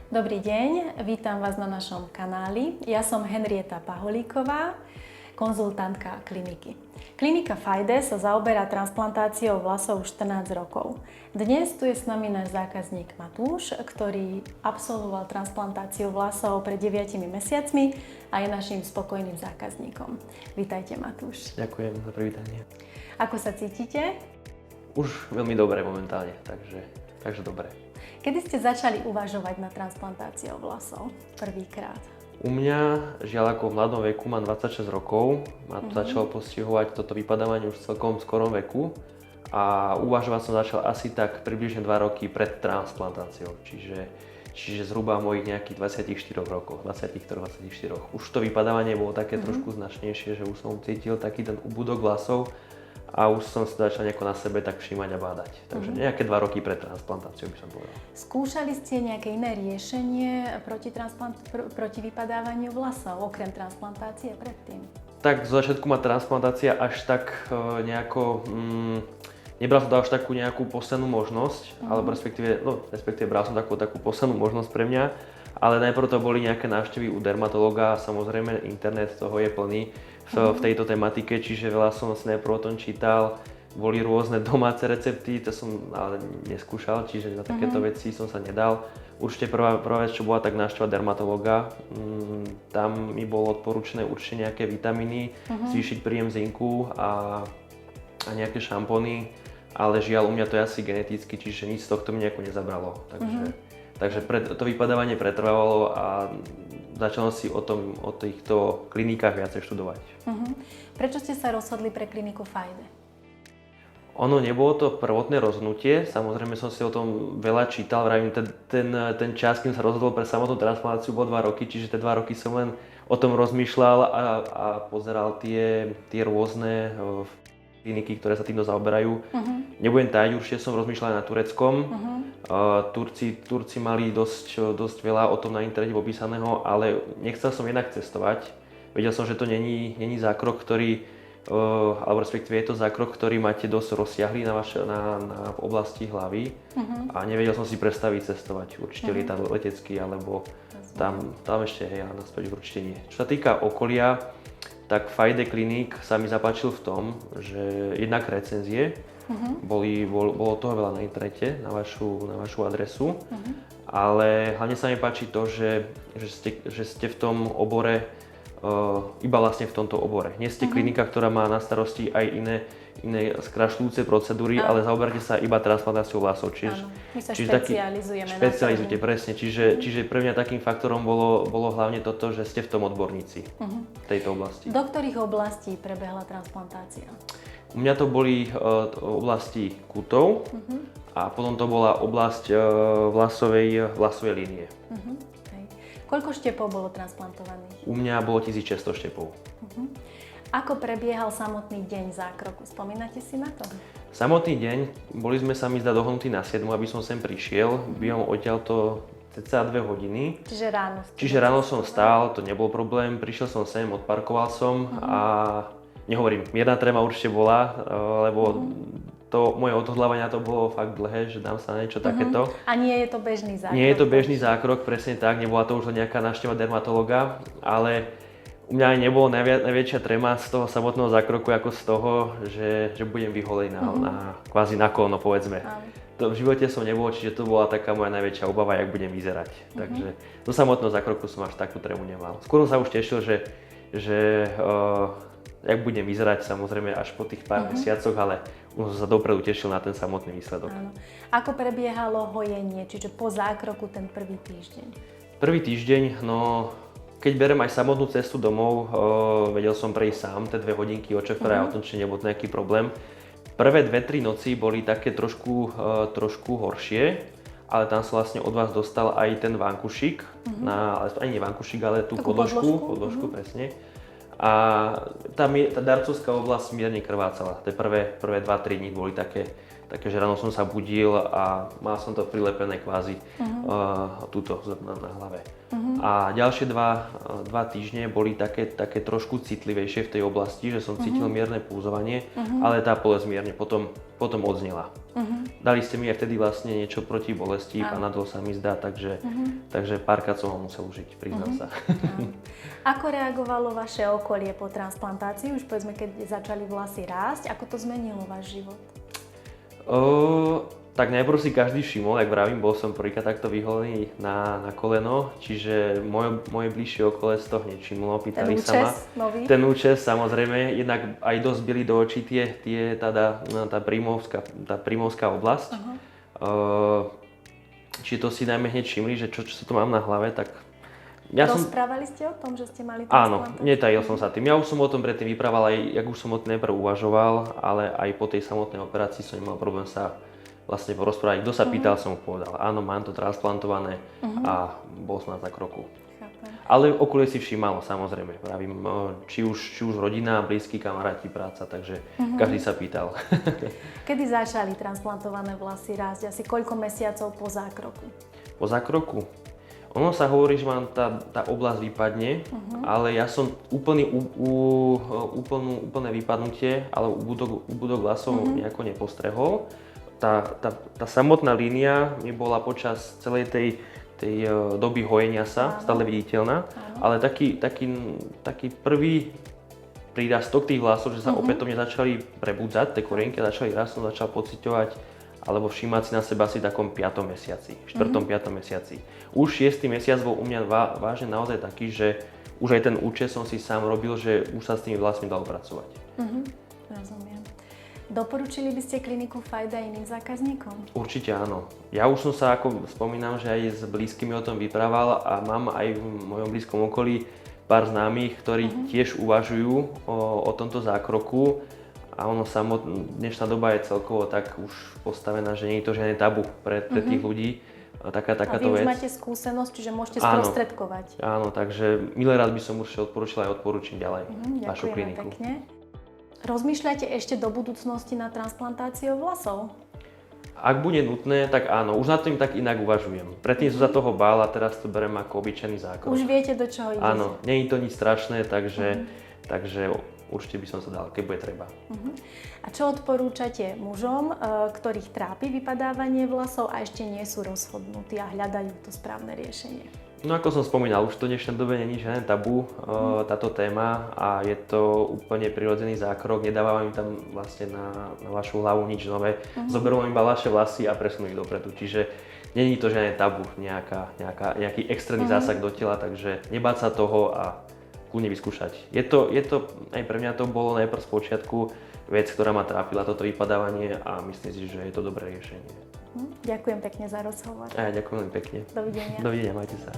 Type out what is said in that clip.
Dobrý deň, vítam vás na našom kanáli. Ja som Henrieta Paholíková, konzultantka kliniky. Klinika Fajde sa zaoberá transplantáciou vlasov už 14 rokov. Dnes tu je s nami náš zákazník Matúš, ktorý absolvoval transplantáciu vlasov pred 9 mesiacmi a je naším spokojným zákazníkom. Vítajte, Matúš. Ďakujem za privítanie. Ako sa cítite? Už veľmi dobre momentálne, takže dobre. Kedy ste začali uvažovať nad transplantáciou vlasov prvýkrát? U mňa, žiaľ ako v mladom veku, mám 26 rokov, ma to začalo postihovať toto vypadávanie už v celkom skorom veku a uvažovať som začal asi tak približne 2 roky pred transplantáciou, čiže zhruba mojich nejakých 24 rokov, 23-24. Už to vypadávanie bolo také trošku značnejšie, že už som cítil taký ten úbudok vlasov a už som sa začal nejako na sebe tak všímať a bádať. Takže nejaké 2 roky pred transplantáciou by som povedal. Skúšali ste nejaké iné riešenie proti vypadávaniu vlasov, okrem transplantácie predtým? Tak zo začiatku ma transplantácia až tak nejako... nebral som to až takú nejakú poslednú možnosť, alebo respektíve bral som takú poslednú možnosť pre mňa, ale najprv to boli nejaké návštevy u dermatológa a samozrejme internet toho je plný v tejto tematike, čiže veľa som si najprv o tom čítal, boli rôzne domáce recepty, to som ale neskúšal, čiže na takéto veci som sa nedal. Určite prvá vec, čo bola, tak návšteva dermatológa, tam mi bolo odporúčené určite nejaké vitamíny, zvýšiť príjem zinku a nejaké šampóny, ale žiaľ u mňa to je asi geneticky, čiže nič z tohto mi nejako nezabralo. Takže to vypadávanie pretrvávalo a začal si o týchto klinikách viacej študovať. Prečo ste sa rozhodli pre kliniku Fajde? Ono nebolo to prvotné rozhodnutie, samozrejme som si o tom veľa čítal, vravím, ten čas, kým sa rozhodol pre samotnú transplantáciu, bol 2 roky, čiže tie 2 roky som len o tom rozmýšľal a pozeral tie rôzne kliniky, ktoré sa týmto zaoberajú. Nebudem tajiť, určite som rozmýšľal aj nad Tureckom. Turci mali dosť veľa o tom na internete popísaného, ale nechcel som jednak cestovať. Vedel som, že to není zákrok, alebo respektíve je to zákrok, ktorý máte dosť rozsiahlý v oblasti hlavy a nevedel som si predstaviť cestovať určite letecky, alebo tam ešte naspäť určite nie. Čo sa týka okolia, tak Fajde Clinic sa mi zapáčil v tom, že jednak recenzie, bolo toho veľa na internete, na vašu adresu, ale hlavne sa mi páči to, že ste v tom obore, iba vlastne v tomto obore. Nie ste klinika, ktorá má na starosti aj iné skrašľujúce procedúry, ale zaoberáte sa iba transplantáciou vlasov. My sa špecializujeme na špecializujete, presne. Čiže pre mňa takým faktorom bolo hlavne toto, že ste v tom odborníci v tejto oblasti. Do ktorých oblastí prebehla transplantácia? U mňa to boli oblasti kútov a potom to bola oblasť vlasovej línie. Koľko štepov bolo transplantovaných? U mňa bolo 1600 štepov. Ako prebiehal samotný deň zákroku? Spomínate si na to? Samotný deň, boli sme sa mi dohodnutí na 7, aby som sem prišiel. Bývam odtiaľto cca 2 hodiny. Čiže ráno som stál, to nebol problém. Prišiel som sem, odparkoval som a nehovorím, mierna tréma určite bola, lebo to moje odhodlávanie to bolo fakt dlhé, že dám sa na niečo takéto. A nie je to bežný zákrok? Nie je to bežný zákrok, presne tak, nebola to už len nejaká návšteva dermatológa, ale u mňa aj nebolo najväčšia tréma z toho samotného zákroku, ako z toho, že budem vyholený kvázi na kolno, povedzme. To v živote som nebol, čiže to bola taká moja najväčšia obava, jak budem vyzerať. Takže do samotného zákroku som až takú trému nemal. Skôr som sa už tešil, že jak budem vyzerať, samozrejme až po tých pár mesiacoch, ale už som sa dopredu tešil na ten samotný výsledok. Áno. Ako prebiehalo hojenie, čiže po zákroku ten prvý týždeň? Prvý týždeň, no keď berem aj samotnú cestu domov, vedel som prejsť sám, tie 2 hodinky od šoféra a o tom, či nebol nejaký problém. Prvé 2-3 noci boli také trošku horšie, ale tam som vlastne od vás dostal aj ten vankušik, ani nie vankušik, ale tú podložku presne. A tá darcovská oblasť mierne krvácala. Tie prvé 2-3 dní boli také, že ráno som sa budil a mal som to prilepené kvázi túto na hlave. A ďalšie 2 týždne boli také trošku citlivejšie v tej oblasti, že som cítil mierne púzovanie, ale tá bolesť mierne potom odznela. dali ste mi aj vtedy vlastne niečo proti bolesti, Panadol sa mi zdá, takže párkrát som ho musel užiť, priznám sa. Ako reagovalo vaše okolie po transplantácii? Už povedzme, keď začali vlasy rásť, ako to zmenilo váš život? Tak najprv si každý všimol, jak vravím, bol som prvýkrát takto vyholený na koleno, čiže moje bližšie okolie si to hneď všimlo, pýtali sa ma. Ten účes, samozrejme, jednak aj dosť bili do očí tá prímovská oblasť. Čiže to si najmä hneď všimli, že čo sa to mám na hlave, tak... Rozprávali ste o tom, že ste mali transplantáciu? Áno, netajil som sa tým. Ja už som o tom predtým vyprával, aj jak už som o tom najprv uvažoval, ale aj po tej samotnej operácii som nemal problém sa vlastne porozprávať. Kto sa pýtal, som mu povedal, áno, mám to transplantované a bol som na tak roku. Chápem. Ale okolie si všímalo, samozrejme. Pravím, či už rodina, blízki, kamaráti, práca, takže každý sa pýtal. Kedy začali transplantované vlasy rásť? Asi koľko mesiacov po zákroku? Po zákroku? Ono sa hovorí, že vám tá oblasť vypadne, ale ja som úplné vypadnutie, ale úbudok vlasov nejako nepostrehol. Tá samotná línia nebola počas celej tej doby hojenia sa stále viditeľná, ale taký prvý prírastok tých vlasov, že sa opätovne začali prebudzať, tie korienky začali rásť, začal pociťovať alebo všímať si na seba asi v takom 5. mesiaci, 4. 5. mesiaci. Už 6. mesiac bol u mňa vážne naozaj taký, že už aj ten účes som si sám robil, že už sa s tými vlasmi dalo pracovať. Rozumiem. Doporučili by ste kliniku Fajda iným zákazníkom? Určite áno. Ja už som sa, ako spomínam, že aj s blízkymi o tom vyprával a mám aj v mojom blízkom okolí pár známych, ktorí tiež uvažujú o tomto zákroku a dnešná doba je celkovo tak už postavená, že nie je to žiadne tabu pre tých ľudí. Takáto vec. A vy už máte skúsenosť, čiže môžete sprostredkovať. Áno, takže milé rád by som určite odporučil aj odporúčim ďalej vašu kliniku. Pekne. Rozmýšľate ešte do budúcnosti nad transplantáciou vlasov? Ak bude nutné, tak áno. Už nad tým tak inak uvažujem. Predtým som sa toho bál a teraz to berem ako obyčajný zákrok. Už viete, do čoho idete? Áno, nie je to nič strašné, takže určite by som sa dal, keď bude treba. A čo odporúčate mužom, ktorých trápi vypadávanie vlasov a ešte nie sú rozhodnutí a hľadajú to správne riešenie? No ako som spomínal, už to v dnešnej dobe nie je žiadne tabu, táto téma a je to úplne prirodzený zákrok, nedávam im tam vlastne na vašu hlavu nič nové, zoberú iba vaše vlasy a presunú ich dopredu, čiže nie je to žiadne tabu, nejaký extrémny zásah do tela, takže nebáť sa toho a kľudne vyskúšať. Je to, aj pre mňa to bolo najprv z počiatku vec, ktorá ma trápila, toto vypadávanie a myslím si, že je to dobré riešenie. Ďakujem pekne za rozhovor. A ja ďakujem veľmi pekne. Dovidenia. Dovidenia, majte sa.